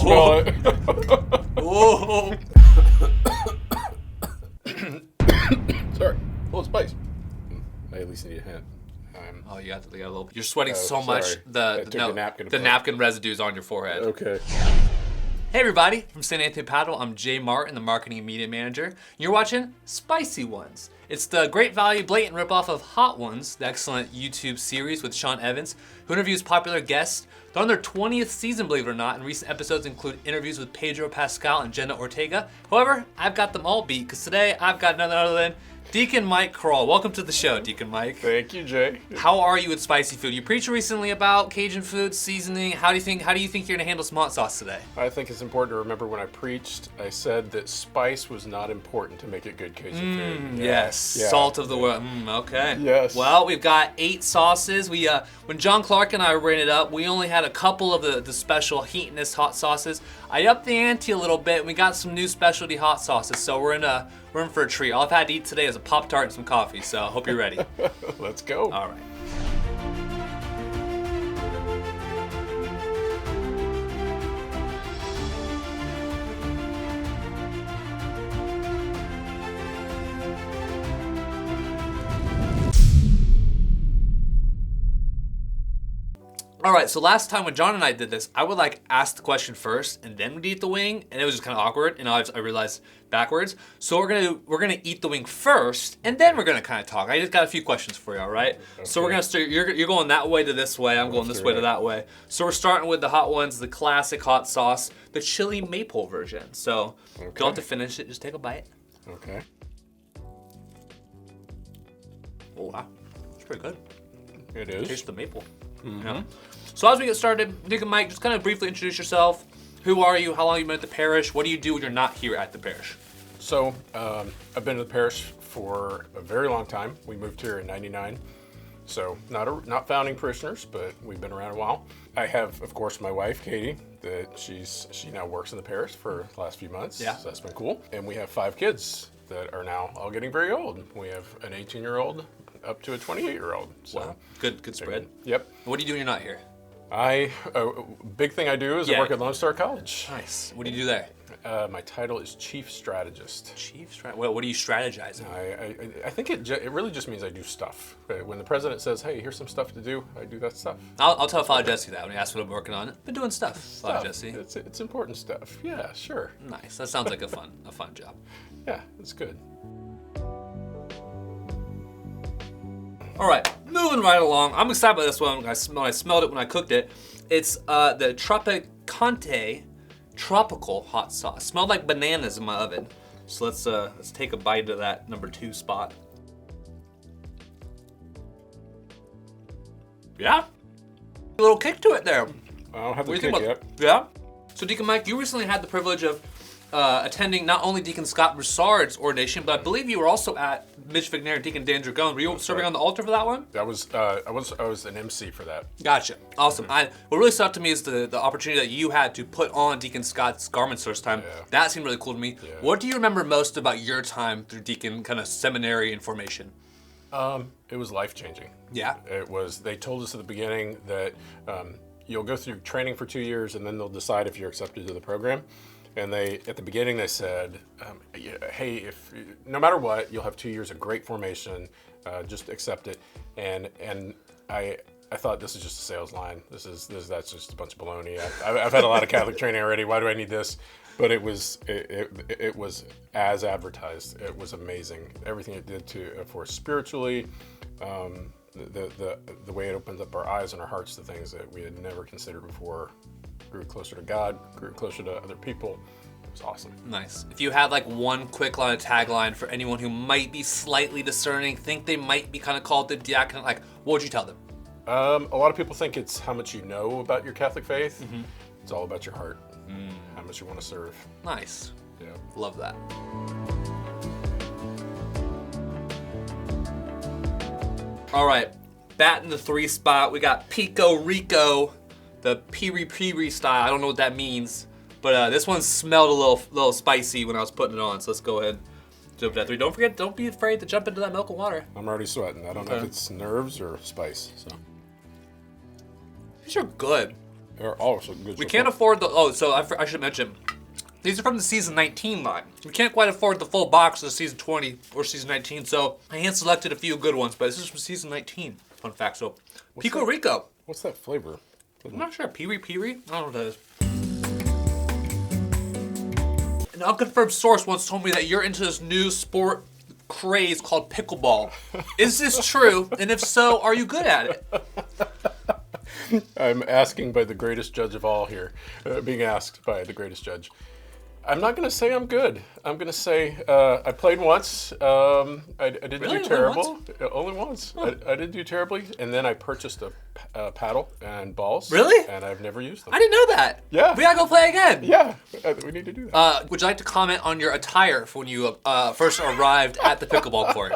Smell it. Whoa. Sorry. A little spice. I at least need a hint. Oh, you got a little. You're sweating so sorry. much. I took a napkin the napkin residue's on your forehead. Okay. Hey everybody, from St. Anthony, Padua, I'm Jay Martin, the Marketing and Media Manager. You're watching Spicy Ones. It's the great value, blatant ripoff of Hot Ones, the excellent YouTube series with Sean Evans, who interviews popular guests. They're on their 20th season, believe it or not, and recent episodes include interviews with Pedro Pascal and Jenna Ortega. However, I've got them all beat, because today I've got none other than Deacon Mike Krall. Welcome to the show, Deacon Mike. Thank you, Jay. How are you with spicy food? You preached recently about Cajun food, seasoning. How do you think you're gonna handle some hot sauce today? I think it's important to remember when I preached, I said that spice was not important to make it good Cajun food. Yes, Yeah. salt of the world. Okay. Yes. Well, we've got 8 sauces. We when John Clark and I ran it up, we only had a couple of the special heatness hot sauces. I upped the ante a little bit, and we got some new specialty hot sauces. So we're in for a treat. All I've had to eat today is a Pop-Tart and some coffee. So I hope you're ready. Let's go. All right. All right, so last time when John and I did this, I would ask the question first and then we'd eat the wing, and it was just kind of awkward, and I realized backwards. So we're gonna eat the wing first, and then we're gonna kind of talk. I just got a few questions for you, all right? Okay. So we're gonna start. You're going that way to this way. I'm going this way to that way. So we're starting with the hot ones, the classic hot sauce, the chili maple version. So don't have to finish it. Just take a bite. Okay. Oh wow, it's pretty good. It is. Taste the maple. Mm-hmm. Yeah. So as we get started, Deacon Mike, just kind of briefly introduce yourself. Who are you? How long have you been at the parish? What do you do when you're not here at the parish? So I've been to the parish for a very long time. We moved here in '99, so not founding parishioners, but we've been around a while. I have, of course, my wife Katie. That she now works in the parish for the last few months. Yeah, so that's been cool. And we have 5 kids that are now all getting very old. We have an 18-year-old up to a 28-year-old. So wow, good spread. Yep. What do you do when you're not here? Big thing I do is I work at Lone Star College. Nice. What do you do there? My title is Chief Strategist. What are you strategizing? I think it really just means I do stuff. When the president says, hey, here's some stuff to do, I do that stuff. I'll tell Father Jesse that when he asks what I'm working on. Been doing stuff, Father Jesse. It's important stuff. Yeah, sure. Nice. That sounds like a fun job. Yeah, it's good. All right, moving right along. I'm excited about this one. I smelled it when I cooked it. It's the Tropicante tropical hot sauce. Smelled like bananas in my oven. So let's take a bite of that number 2 spot. Yeah, a little kick to it there. I don't have the kick yet. Yeah. So Deacon Mike, you recently had the privilege of attending not only Deacon Scott Broussard's ordination, but I believe you were also at Mitch Vignere and Deacon Dan Dragone. Were you serving on the altar for that one? I was an MC for that. Gotcha. Awesome. What really stuck to me is the opportunity that you had to put on Deacon Scott's garments first time. Yeah. That seemed really cool to me. Yeah. What do you remember most about your time through Deacon kind of seminary and formation? It was life-changing. Yeah. It was. They told us at the beginning that you'll go through training for 2 years and then they'll decide if you're accepted to the program. And at the beginning they said, hey, if no matter what, you'll have 2 years of great formation, just accept it. And I thought this is just a sales line. That's just a bunch of baloney. I've had a lot of Catholic training already. Why do I need this? But it was as advertised. It was amazing. Everything it did for us spiritually, the way it opens up our eyes and our hearts to things that we had never considered before. Grew closer to God, grew closer to other people. It was awesome. Nice. If you had one quick line of tagline for anyone who might be slightly discerning, think they might be kind of called the diaconate, what would you tell them? A lot of people think it's how much you know about your Catholic faith. Mm-hmm. It's all about your heart, how much you want to serve. Nice. Yeah. Love that. All right, bat in the 3 spot. We got Pico Rico. The piri style. I don't know what that means, but this one smelled a little spicy when I was putting it on. So let's go ahead, jump to that 3. Don't be afraid to jump into that milk and water. I'm already sweating. I don't know if it's nerves or spice. So these are good. They're also good. We can't afford the. Oh, so I should mention. These are from the season 19 line. We can't quite afford the full box of season 20 or season 19, so I hand selected a few good ones, but this is from season 19. Fun fact. So, Pico Rico. What's that flavor? I'm not sure. Piri Piri? I don't know what that is. An unconfirmed source once told me that you're into this new sport craze called pickleball. Is this true? And if so, are you good at it? I'm asking by the greatest judge of all here. Being asked by the greatest judge. I'm not going to say I'm good. I'm going to say I played once. I didn't Really? do terrible. Only once. Huh. I didn't do terribly. And then I purchased a paddle and balls. Really? And I've never used them. I didn't know that. Yeah. We got to go play again. Yeah. We need to do that. Would you like to comment on your attire when you first arrived at the pickleball court?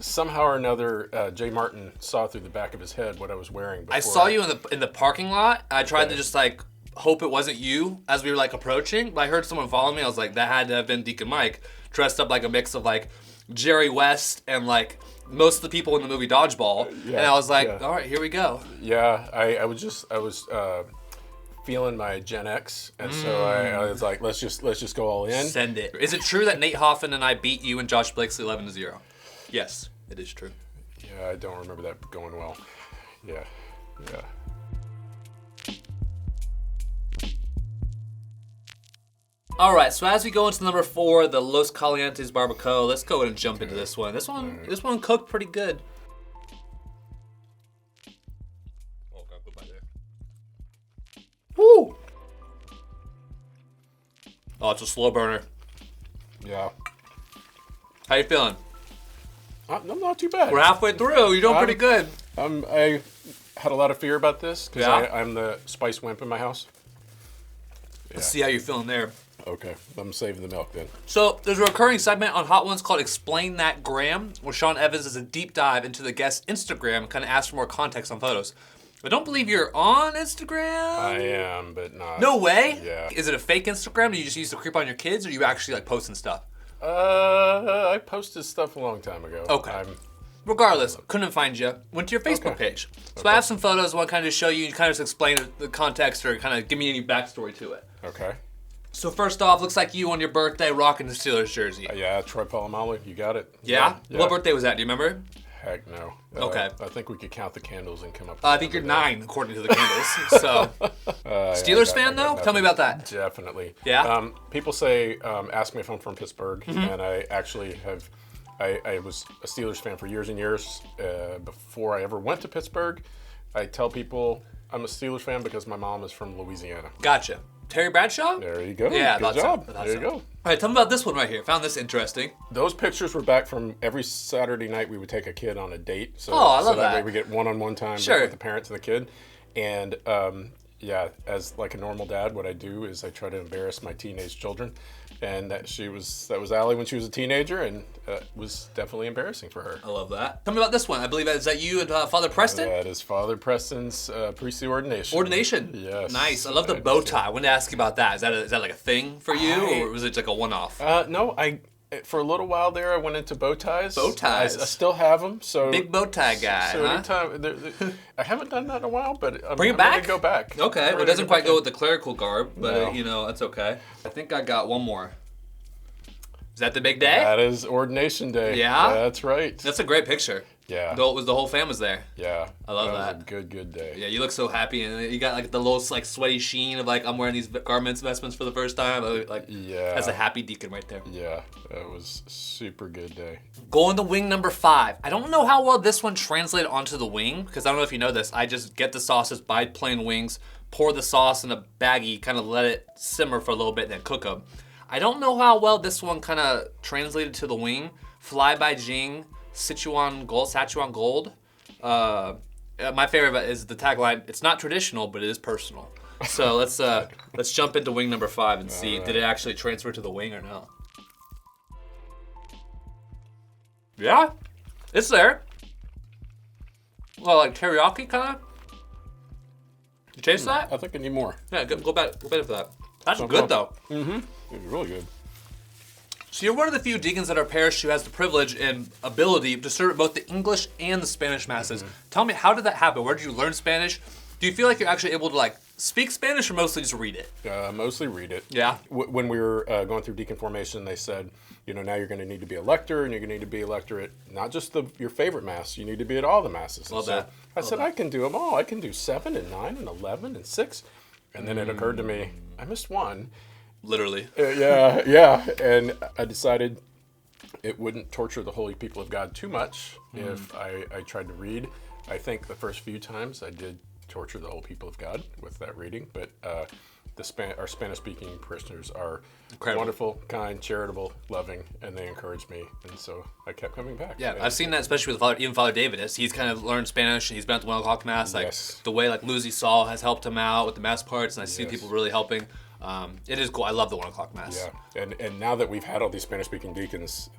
Somehow or another, Jay Martin saw through the back of his head what I was wearing. I saw you in the parking lot. I tried to just like hope it wasn't you as we were like approaching, but I heard someone follow me. I was like, that had to have been Deacon Mike, dressed up like a mix of like Jerry West and like most of the people in the movie Dodgeball. And I was like, all right, here we go. Yeah, I was feeling my Gen X, and so I was like, let's just go all in. Send it. Is it true that Nate Hoffman and I beat you and Josh Blakesley 11-0? Yes, it is true. Yeah, I don't remember that going well. Yeah. All right, so as we go into number 4, the Los Calientes Barbacoa, let's go ahead and jump into this one. This one cooked pretty good. Oh, God, put by there. Woo! Oh, it's a slow burner. Yeah. How you feeling? I'm not too bad. We're halfway through. You're doing pretty good. I had a lot of fear about this because I'm the spice wimp in my house. Let's see how you're feeling there. Okay, I'm saving the milk then. So there's a recurring segment on Hot Ones called Explain That Gram, where Sean Evans does a deep dive into the guest's Instagram and kind of asks for more context on photos. I don't believe you're on Instagram. I am, but not. No way? Yeah. Is it a fake Instagram? Do you just use to creep on your kids, or are you actually like posting stuff? I posted stuff a long time ago. Okay. Regardless, couldn't find you. Went to your Facebook page. So I have some photos I want to kind of show you and kind of just explain the context or kind of give me any backstory to it. Okay. So first off, looks like you on your birthday rocking the Steelers jersey. Yeah, Troy Polamalu, you got it. Yeah? What birthday was that? Do you remember? Heck no. Okay. I think we could count the candles and come up with I think you're 9, according to the candles. So, Steelers fan, though? Tell me about that. Definitely. Yeah? People say, ask me if I'm from Pittsburgh, and I actually have. I was a Steelers fan for years and years. Before I ever went to Pittsburgh, I tell people I'm a Steelers fan because my mom is from Louisiana. Gotcha. Terry Bradshaw? There you go. Yeah, Good job. So. There you go. All right, tell me about this one right here. Found this interesting. Those pictures were back from every Saturday night we would take a kid on a date. So, I love that that. way we get one-on-one time with the parents and the kid. And as like a normal dad, what I do is I try to embarrass my teenage children. And that was Allie when she was a teenager, and it was definitely embarrassing for her. I love that. Tell me about this one. I believe is that you and Father Preston? That is Father Preston's priestly ordination. Ordination. Yes. Nice. I love the bow tie. I wanted to ask you about that. Is that like a thing for you, or was it like a one-off? No, for a little while there, I went into bow ties. Bow ties. I still have them. So big bow tie guy. So huh? anytime I haven't done that in a while, but I'm Bring it back. Gonna go back. Okay. Well, it doesn't quite go with the clerical garb, but No. that's okay. I think I got one more. Is that the big day? That is ordination day. Yeah? That's right. That's a great picture. Yeah. The whole fam was there. Yeah. I love that. Was a good day. Yeah, you look so happy, and you got like the little like sweaty sheen of like I'm wearing these garments, vestments for the first time. That's a happy deacon right there. Yeah, that was a super good day. Going to wing number 5. I don't know how well this one translated onto the wing because I don't know if you know this. I just get the sauces, buy plain wings, pour the sauce in a baggie, kind of let it simmer for a little bit, and then cook them. I don't know how well this one kind of translated to the wing. Fly by Jing, Sichuan Gold. My favorite is the tagline. It's not traditional, but it is personal. So let's jump into wing number 5 and see did it actually transfer to the wing or no. Yeah, it's there. Well, like teriyaki kind of. You taste that? I think I need more. Yeah, go back for that. That's good though. Mm-hmm. It was really good. So you're one of the few deacons at our parish who has the privilege and ability to serve both the English and the Spanish masses. Tell me, how did that happen? Where did you learn Spanish? Do you feel like you're actually able to like speak Spanish or mostly just read it? Mostly read it. Yeah. When we were going through deacon formation, they said, now you're going to need to be a lector, and you're going to need to be a lector at not just your favorite mass. You need to be at all the masses. Love that. I said, I can do them all. I can do 7 and 9 and 11 and 6. And then it occurred to me, I missed one. Literally. Yeah. And I decided it wouldn't torture the holy people of God too much if I tried to read. I think the first few times I did torture the whole people of God with that reading, but our Spanish-speaking parishioners are incredible, wonderful, kind, charitable, loving, and they encourage me, and so I kept coming back. Yeah, I've seen that especially with even Father David. He's kind of learned Spanish, and he's been at the 1 o'clock mass. Like the way like Lucy Saul has helped him out with the mass parts, and I see people really helping. It is cool. I love the 1 o'clock mass. Yeah, and now that we've had all these Spanish-speaking deacons,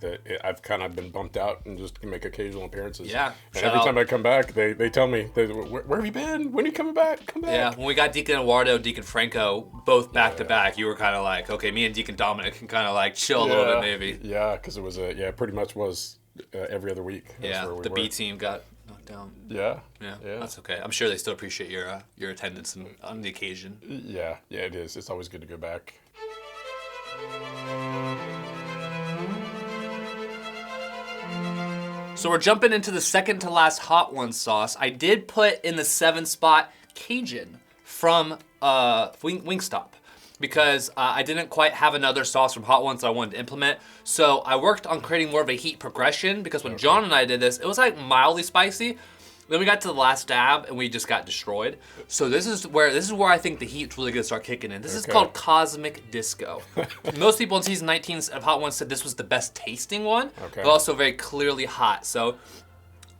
I've kind of been bumped out and just make occasional appearances. Yeah, and every time I come back, they tell me, where have you been? When are you coming back? Come back. Yeah, when we got Deacon Eduardo, Deacon Franco, both back to back, you were kind of like, okay, me and Deacon Dominic can kind of like chill a little bit maybe. Yeah, because it was pretty much was every other week. Yeah, the B team got knocked down. Yeah, that's okay. I'm sure they still appreciate your attendance on the occasion. Yeah, it is. It's always good to go back. So we're jumping into the second to last Hot One sauce. I did put in the 7 spot Cajun from Wingstop because I didn't quite have another sauce from Hot Ones that I wanted to implement. So I worked on creating more of a heat progression because when John and I did this, it was like mildly spicy. Then we got to the last dab and we just got destroyed. So this is where I think the heat's really gonna start kicking in. This is called Cosmic Disco. Most people in season 19 of Hot Ones said this was the best tasting one, but also very clearly hot. So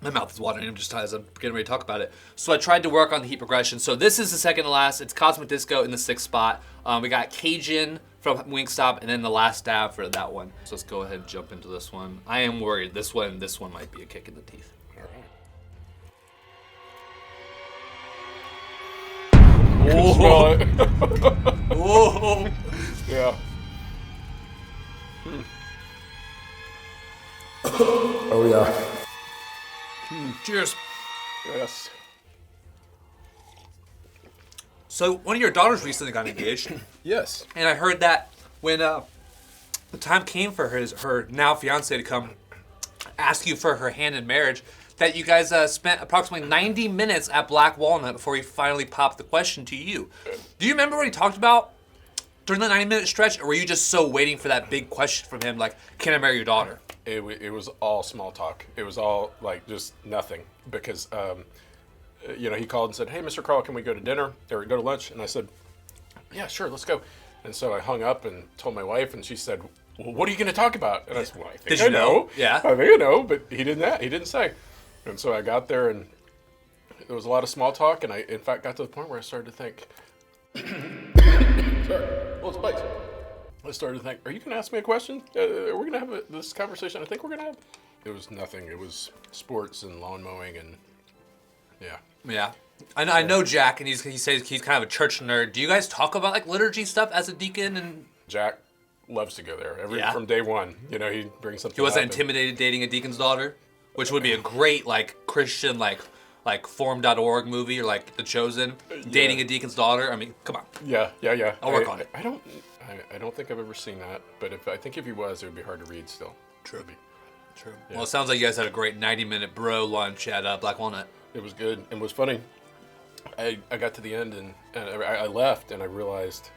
my mouth is watering just as I'm getting ready to talk about it. So I tried to work on the heat progression. So this is the second to last. It's Cosmic Disco in the 6th spot. We got Cajun from Wingstop and then the last dab for that one. So let's go ahead and jump into this one. I am worried this one might be a kick in the teeth. Smell it. Whoa. Yeah. Oh yeah. Cheers. Yes. So one of your daughters recently got engaged. Yes. And I heard that when the time came for her now fiance to come ask you for her hand in marriage, that you guys spent approximately 90 minutes at Black Walnut before he finally popped the question to you. Do you remember what he talked about during the 90-minute stretch, or were you just so waiting for that big question from him, like, can I marry your daughter? It was all small talk. It was all like just nothing because, he called and said, "Hey, Mr. Krall, can we go to dinner or go to lunch?" And I said, "Yeah, sure, let's go." And so I hung up and told my wife, and she said, "Well, what are you going to talk about?" And I said, "Well, I think I know. Yeah. I think I know," but he didn't say. And so I got there, and there was a lot of small talk, and I, in fact, got to the point where I started to think, sorry, a little spice. I started to think, are you going to ask me a question? Are we going to have this conversation I think we're going to have? It was nothing. It was sports and lawn mowing, and yeah. Yeah. I know Jack, and he says he's kind of a church nerd. Do you guys talk about like liturgy stuff as a deacon? And Jack loves to go there from day one. He brings something. He wasn't up intimidated dating a deacon's daughter, which would be a great like Christian like forum.org movie or like The Chosen, dating a deacon's daughter. I mean, come on. Yeah. I'll work on it. I don't think I've ever seen that, but if he was, it would be hard to read still. True. Yeah. Well, it sounds like you guys had a great 90-minute bro lunch at Black Walnut. It was good. It was funny. I got to the end and I left and I realized,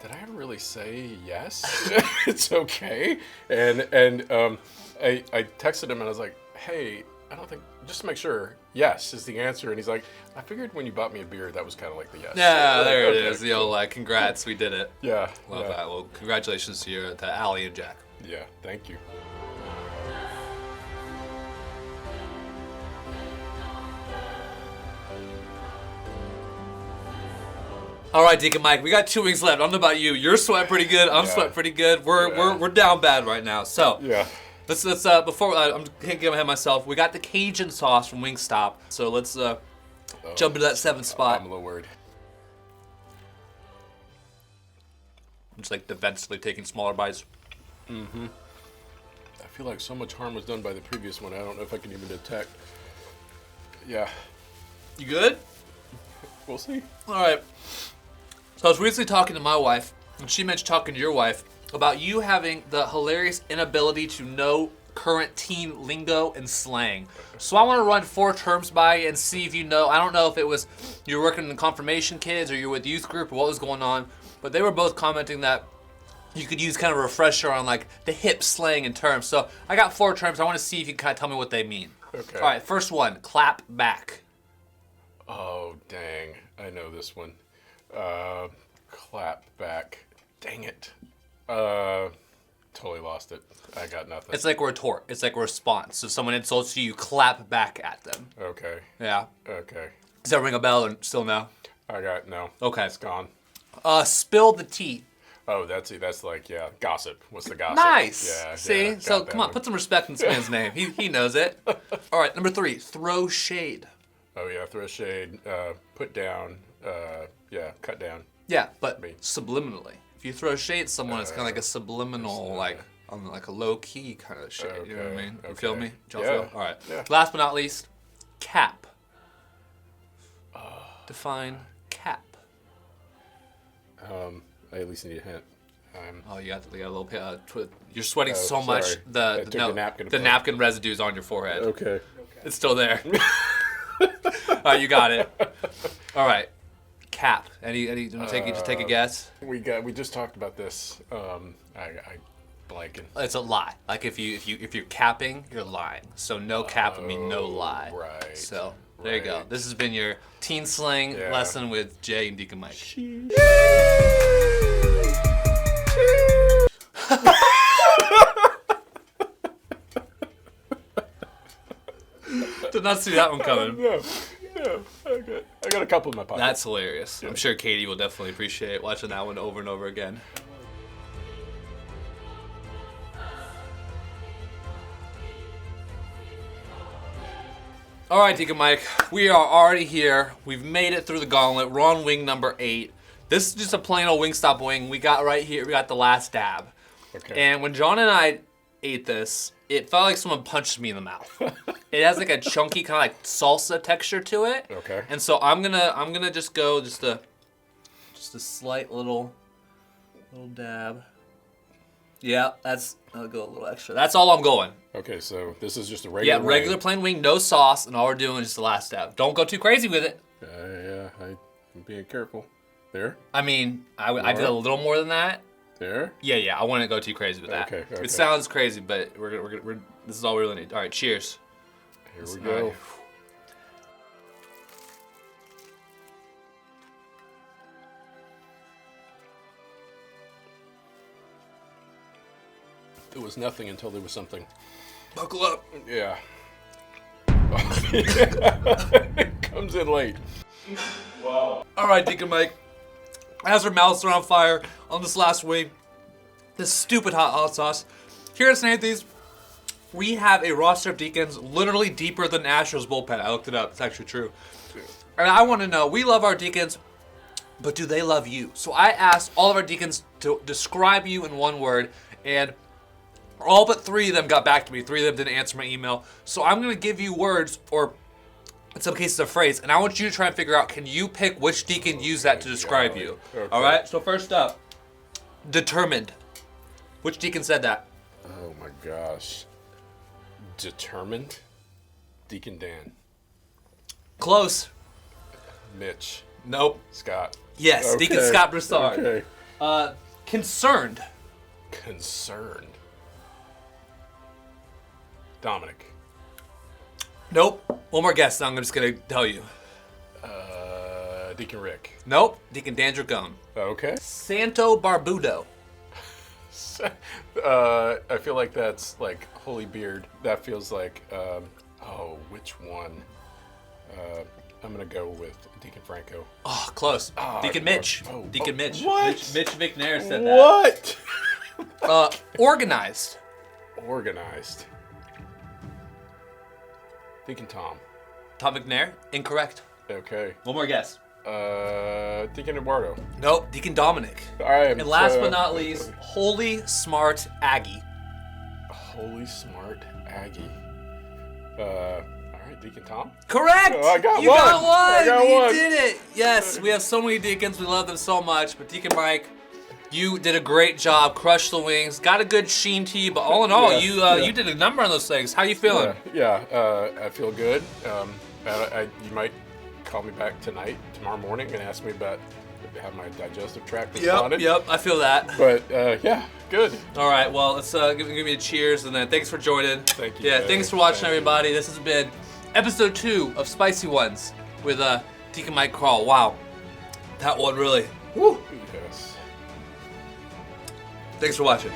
did I ever really say yes? It's okay. And I texted him and I was like, hey, I don't think, just to make sure, yes is the answer. And he's like, I figured when you bought me a beer, that was kind of like the yes. Yeah, there it is. The old congrats, we did it. Yeah. Love that. Well, congratulations to Allie and Jack. Yeah, thank you. All right, Deacon Mike, we got 2 weeks left. I don't know about you. You're sweating pretty good. I'm sweating pretty good. We're down bad right now. So yeah. Let's before I'm gonna get ahead of myself. We got the Cajun sauce from Wingstop. So let's jump into that 7th spot. I'm a little worried. I'm just like defensively taking smaller bites. Mm-hmm. I feel like so much harm was done by the previous one. I don't know if I can even detect. Yeah. You good? We'll see. All right. So I was recently talking to my wife, and she mentioned talking to your wife about you having the hilarious inability to know current teen lingo and slang. So I want to run 4 terms by you and see if you know. I don't know if it was you were working in confirmation kids or you were with youth group or what was going on, but they were both commenting that you could use kind of a refresher on like the hip slang and terms. So I got 4 terms. I want to see if you can kind of tell me what they mean. Okay. All right, first one, clap back. Oh, dang. I know this one. Clap back. Dang it. Totally lost it. I got nothing. It's like a retort. It's like a response. So if someone insults you, you clap back at them. Okay. Yeah. Okay. Does that ring a bell or still no? I got no. Okay. It's gone. Spill the tea. Oh, that's like, yeah, gossip. What's the gossip? Nice. Yeah. See? Yeah, So got come that on, one. put some respect in this man's name. He knows it. All right, number 3, throw shade. Oh, yeah, throw shade, put down, cut down. Yeah, but Me. subliminally. If you throw shade at someone, it's kind of like a subliminal, like on like a low key kind of shade. You know what I mean? You feel me? Do y'all Yeah. feel? All right. Yeah. Last but not least, cap. Define cap. I at least need a hint. Oh, you got a little. You're sweating so sorry. much. I took the napkin the apart. napkin residue is on your forehead. Okay. It's still there. All right, you got it. All right, cap. Any? You want to take a guess? We just talked about this. I blanking. It's a lie. Like if you're capping, you're lying. So no cap would mean no lie. Right. So there you go. Right. This has been your teen slang Yeah. lesson with Jay and Deacon Mike. Did not see that one coming. No. I got a couple in my pocket. That's hilarious. I'm sure Katie will definitely appreciate watching that one over and over again. All right, Deacon Mike, we are already here. We've made it through the gauntlet. We're on wing number 8. This is just a plain old Wingstop wing. We got right here, we got the last dab. Okay. And when John and I ate this, it felt like someone punched me in the mouth. It has like a chunky kind of like salsa texture to it. Okay. And so I'm gonna just go just a slight little dab. Yeah, I'll go a little extra. That's all I'm going. Okay, so this is just a regular. Yeah, regular plain wing, no sauce, and all we're doing is just the last dab. Don't go too crazy with it. Yeah, I'm being careful. There. I mean, I did a little more than that. There. Yeah, I wouldn't go too crazy with that. Okay. It sounds crazy, but we're this is all we really need. All right, cheers. Here we go. Right. It was nothing until there was something. Buckle up. Yeah. It comes in late. All right, Deacon Mike. As our mouths are on fire on this last wing, this stupid hot sauce. Here at St. Anthony's, we have a roster of deacons literally deeper than Astros bullpen. I looked it up. It's actually true. And I want to know, we love our deacons, but do they love you? So I asked all of our deacons to describe you in one word, and all but 3 of them got back to me. 3 of them didn't answer my email. So I'm going to give you words, or in some cases a phrase, and I want you to try and figure out, can you pick which deacon used that to describe you? Okay. All right, so first up, determined. Which deacon said that? Oh my gosh. Determined. Deacon Dan. Close. Mitch. Nope. Scott. Yes, Okay. Deacon Scott Broussard. Okay. Concerned. Concerned. Dominic. Nope. One more guess, I'm just going to tell you. Deacon Rick. Nope. Deacon Dan Dragone. Okay. Santo Barbudo. I feel like that's like Holy Beard. That feels like, which one? I'm going to go with Deacon Franco. Oh, close. Deacon Mitch. oh, Deacon Mitch. what? Mitch McNair said What? Organized. Organized. Deacon Tom. Tom McNair. Incorrect. Okay. One more guess. Deacon Eduardo. Nope. Deacon Dominic. All right. And last but not least, Holy Smart Aggie. Holy Smart Aggie. All right, Deacon Tom. Correct! Oh, I got you one. got one! I got you one. did it! Yes, we have so many deacons. We love them so much. But Deacon Mike, you did a great job. Crushed the wings. Got a good sheen to you. But all in all, you did a number on those things. How you feeling? I feel good. You might call me back tomorrow morning, and ask me about how my digestive tract responded. Yep, I feel that. But yeah, good. All right, well, let's give me a cheers, and then thanks for joining. Thank you. Yeah, Jay. thanks for watching, Thank you. everybody. This has been episode 2 of Spicy Ones with Deacon Mike Krall. Wow, that one really. Woo. Yes. Thanks for watching.